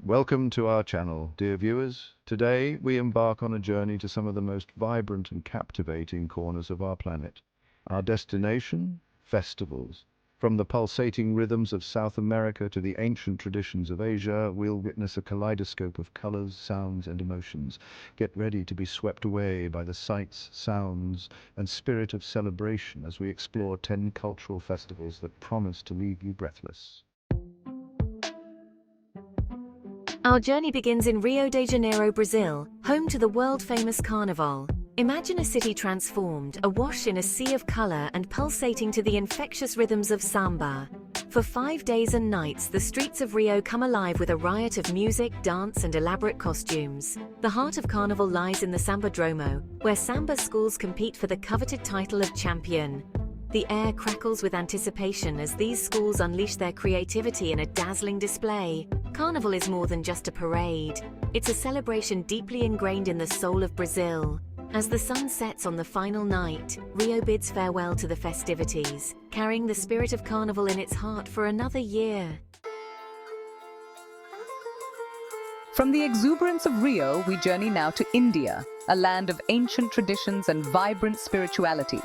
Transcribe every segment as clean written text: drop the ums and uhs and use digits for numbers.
Welcome to our channel, dear viewers. Today we embark on a journey to some of the most vibrant and captivating corners of our planet. Our destination? Festivals. From the pulsating rhythms of South America to the ancient traditions of Asia, we'll witness a kaleidoscope of colors, sounds, and emotions. Get ready to be swept away by the sights, sounds, and spirit of celebration as we explore 10 cultural festivals that promise to leave you breathless. Our journey begins in Rio de Janeiro, Brazil, home to the world-famous Carnival. Imagine a city transformed, awash in a sea of color and pulsating to the infectious rhythms of Samba. For 5 days and nights, the streets of Rio come alive with a riot of music, dance, and elaborate costumes. The heart of Carnival lies in the Samba Dromo, where Samba schools compete for the coveted title of champion. The air crackles with anticipation as these schools unleash their creativity in a dazzling display. Carnival is more than just a parade. It's a celebration deeply ingrained in the soul of Brazil. As the sun sets on the final night, Rio bids farewell to the festivities, carrying the spirit of Carnival in its heart for another year. From the exuberance of Rio, we journey now to India, a land of ancient traditions and vibrant spirituality.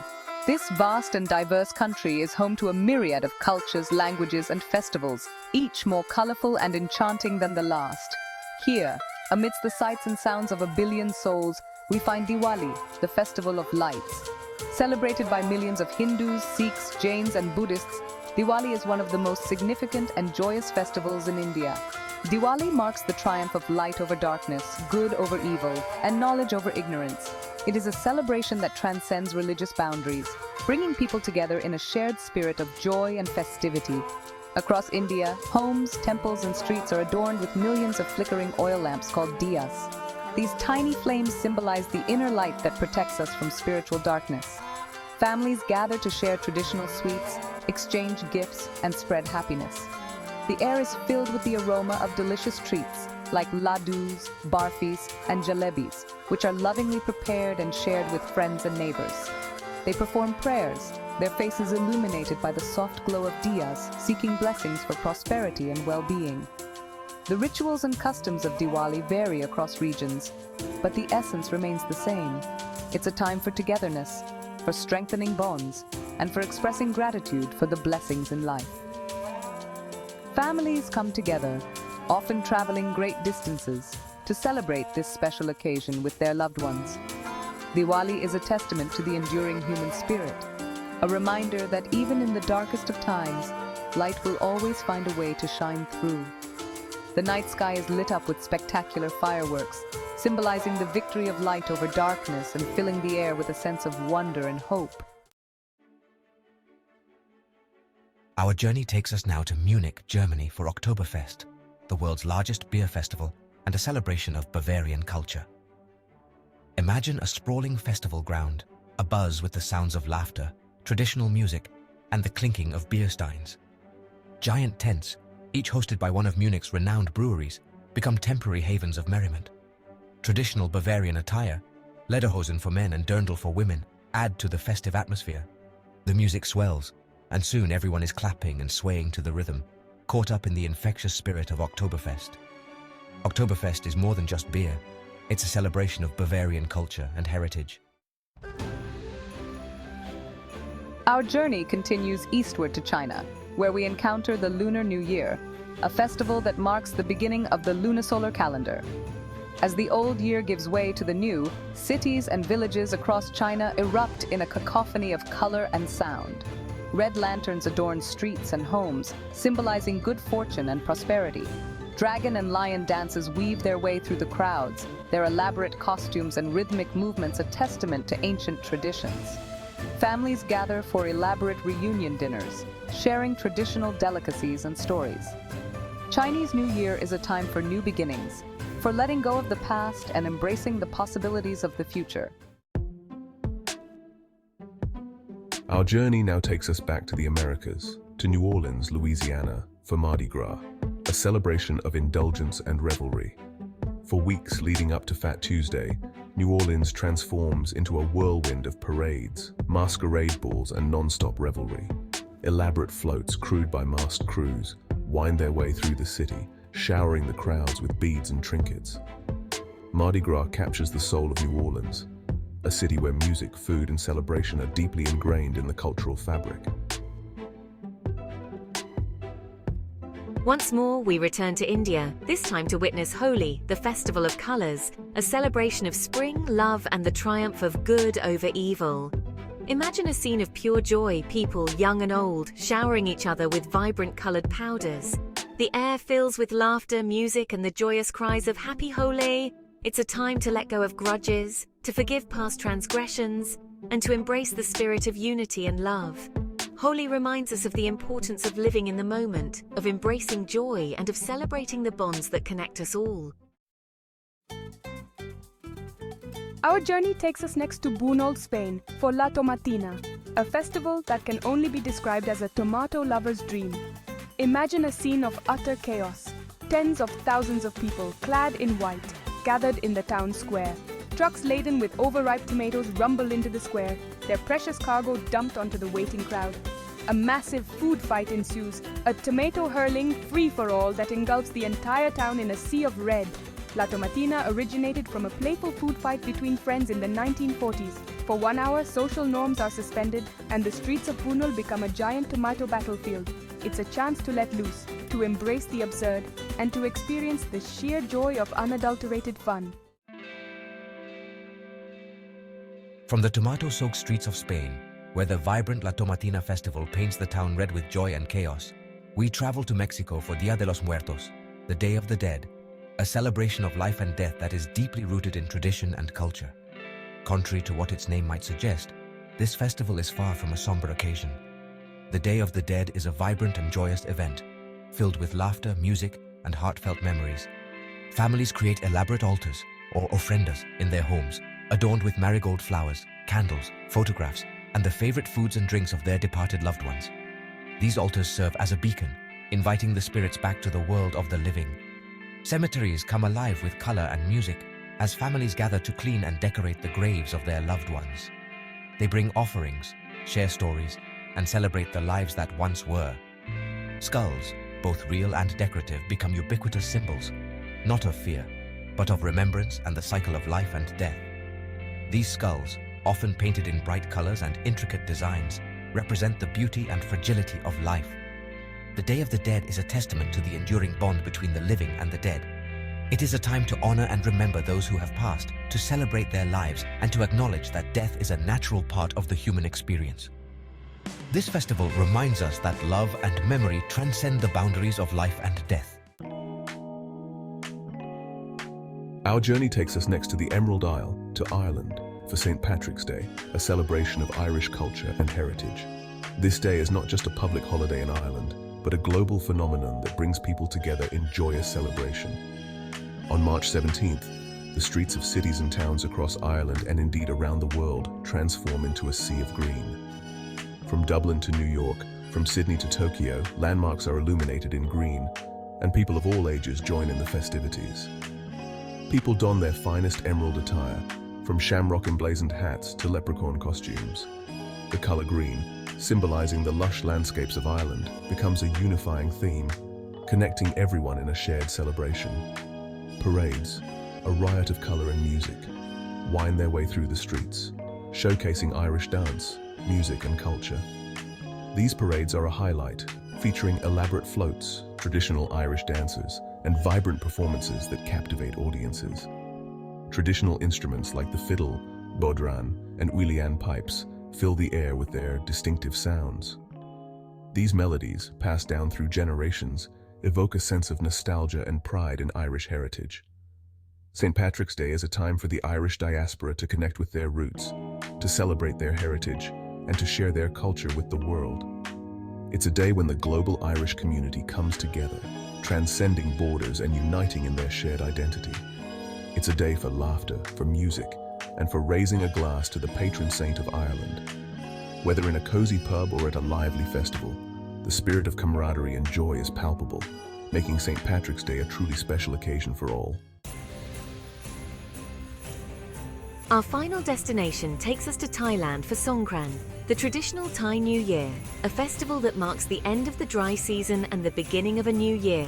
This vast and diverse country is home to a myriad of cultures, languages, and festivals, each more colorful and enchanting than the last. Here, amidst the sights and sounds of a billion souls, we find Diwali, the festival of lights. Celebrated by millions of Hindus, Sikhs, Jains, and Buddhists, Diwali is one of the most significant and joyous festivals in India. Diwali marks the triumph of light over darkness, good over evil, and knowledge over ignorance. It is a celebration that transcends religious boundaries, bringing people together in a shared spirit of joy and festivity. Across India, homes, temples, and streets are adorned with millions of flickering oil lamps called diyas. These tiny flames symbolize the inner light that protects us from spiritual darkness. Families gather to share traditional sweets, exchange gifts, and spread happiness. The air is filled with the aroma of delicious treats like laddus, barfis, and jalebis, which are lovingly prepared and shared with friends and neighbors. They perform prayers, their faces illuminated by the soft glow of diyas, seeking blessings for prosperity and well-being. The rituals and customs of Diwali vary across regions, but the essence remains the same. It's a time for togetherness, for strengthening bonds, and for expressing gratitude for the blessings in life. Families come together, often traveling great distances, to celebrate this special occasion with their loved ones. Diwali is a testament to the enduring human spirit, a reminder that even in the darkest of times, light will always find a way to shine through. The night sky is lit up with spectacular fireworks, symbolizing the victory of light over darkness and filling the air with a sense of wonder and hope. Our journey takes us now to Munich, Germany for Oktoberfest, the world's largest beer festival and a celebration of Bavarian culture. Imagine a sprawling festival ground, abuzz with the sounds of laughter, traditional music, and the clinking of beer steins. Giant tents, each hosted by one of Munich's renowned breweries, become temporary havens of merriment. Traditional Bavarian attire, lederhosen for men and dirndl for women, add to the festive atmosphere. The music swells, and soon everyone is clapping and swaying to the rhythm, caught up in the infectious spirit of Oktoberfest. Oktoberfest is more than just beer. It's a celebration of Bavarian culture and heritage. Our journey continues eastward to China, where we encounter the Lunar New Year, a festival that marks the beginning of the lunisolar calendar. As the old year gives way to the new, cities and villages across China erupt in a cacophony of color and sound. Red lanterns adorn streets and homes, symbolizing good fortune and prosperity. Dragon and lion dances weave their way through the crowds, their elaborate costumes and rhythmic movements a testament to ancient traditions. Families gather for elaborate reunion dinners, sharing traditional delicacies and stories. Chinese New Year is a time for new beginnings, for letting go of the past and embracing the possibilities of the future. Our journey now takes us back to the Americas, to New Orleans, Louisiana, for Mardi Gras, a celebration of indulgence and revelry. For weeks leading up to Fat Tuesday, New Orleans transforms into a whirlwind of parades, masquerade balls, and non-stop revelry. Elaborate floats crewed by masked crews wind their way through the city, showering the crowds with beads and trinkets. Mardi Gras captures the soul of New Orleans, a city where music, food, and celebration are deeply ingrained in the cultural fabric. Once more, we return to India, this time to witness Holi, the festival of colours, a celebration of spring, love, and the triumph of good over evil. Imagine a scene of pure joy, people, young and old, showering each other with vibrant coloured powders. The air fills with laughter, music, and the joyous cries of Happy Holi. It's a time to let go of grudges, to forgive past transgressions, and to embrace the spirit of unity and love. Holi reminds us of the importance of living in the moment, of embracing joy, and of celebrating the bonds that connect us all. Our journey takes us next to Bunol, Spain, for La Tomatina, a festival that can only be described as a tomato lover's dream. Imagine a scene of utter chaos. Tens of thousands of people, clad in white, gathered in the town square. Trucks laden with overripe tomatoes rumble into the square, their precious cargo dumped onto the waiting crowd. A massive food fight ensues, a tomato-hurling free-for-all that engulfs the entire town in a sea of red. La Tomatina originated from a playful food fight between friends in the 1940s. For 1 hour, social norms are suspended, and the streets of Bunol become a giant tomato battlefield. It's a chance to let loose, to embrace the absurd, and to experience the sheer joy of unadulterated fun. From the tomato-soaked streets of Spain, where the vibrant La Tomatina festival paints the town red with joy and chaos, we travel to Mexico for Dia de los Muertos, the Day of the Dead, a celebration of life and death that is deeply rooted in tradition and culture. Contrary to what its name might suggest, this festival is far from a somber occasion. The Day of the Dead is a vibrant and joyous event, filled with laughter, music, and heartfelt memories. Families create elaborate altars, or ofrendas, in their homes, adorned with marigold flowers, candles, photographs, and the favorite foods and drinks of their departed loved ones. These altars serve as a beacon, inviting the spirits back to the world of the living. Cemeteries come alive with color and music as families gather to clean and decorate the graves of their loved ones. They bring offerings, share stories, and celebrate the lives that once were. Skulls, both real and decorative, become ubiquitous symbols, not of fear, but of remembrance and the cycle of life and death. These skulls, often painted in bright colors and intricate designs, represent the beauty and fragility of life. The Day of the Dead is a testament to the enduring bond between the living and the dead. It is a time to honor and remember those who have passed, to celebrate their lives, and to acknowledge that death is a natural part of the human experience. This festival reminds us that love and memory transcend the boundaries of life and death. Our journey takes us next to the Emerald Isle, to Ireland, for St. Patrick's Day, a celebration of Irish culture and heritage. This day is not just a public holiday in Ireland, but a global phenomenon that brings people together in joyous celebration. On March 17th, the streets of cities and towns across Ireland and indeed around the world transform into a sea of green. From Dublin to New York, from Sydney to Tokyo, landmarks are illuminated in green, and people of all ages join in the festivities. People don their finest emerald attire, from shamrock emblazoned hats to leprechaun costumes. The color green, symbolizing the lush landscapes of Ireland, becomes a unifying theme, connecting everyone in a shared celebration. Parades, a riot of color and music, wind their way through the streets, showcasing Irish dance, music, and culture. These parades are a highlight, featuring elaborate floats, traditional Irish dances, and vibrant performances that captivate audiences. Traditional instruments like the fiddle, bodhran, and uilleann pipes fill the air with their distinctive sounds. These melodies, passed down through generations, evoke a sense of nostalgia and pride in Irish heritage. St. Patrick's Day is a time for the Irish diaspora to connect with their roots, to celebrate their heritage, and to share their culture with the world. It's a day when the global Irish community comes together, transcending borders and uniting in their shared identity. It's a day for laughter, for music, and for raising a glass to the patron saint of Ireland. Whether in a cozy pub or at a lively festival, the spirit of camaraderie and joy is palpable, making St. Patrick's Day a truly special occasion for all. Our final destination takes us to Thailand for Songkran, the traditional Thai New Year, a festival that marks the end of the dry season and the beginning of a new year.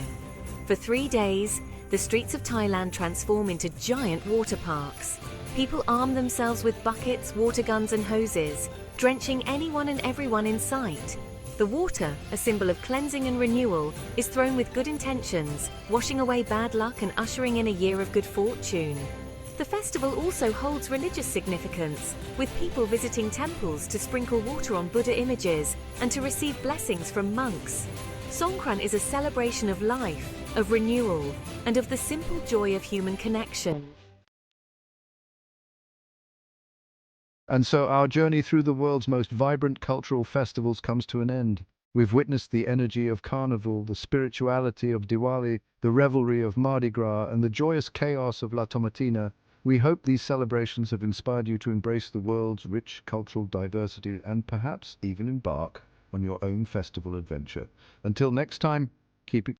For 3 days, the streets of Thailand transform into giant water parks. People arm themselves with buckets, water guns and hoses, drenching anyone and everyone in sight. The water, a symbol of cleansing and renewal, is thrown with good intentions, washing away bad luck and ushering in a year of good fortune. The festival also holds religious significance, with people visiting temples to sprinkle water on Buddha images and to receive blessings from monks. Songkran is a celebration of life, of renewal, and of the simple joy of human connection. And so our journey through the world's most vibrant cultural festivals comes to an end. We've witnessed the energy of Carnival, the spirituality of Diwali, the revelry of Mardi Gras, and the joyous chaos of La Tomatina. We hope these celebrations have inspired you to embrace the world's rich cultural diversity and perhaps even embark on your own festival adventure. Until next time, keep it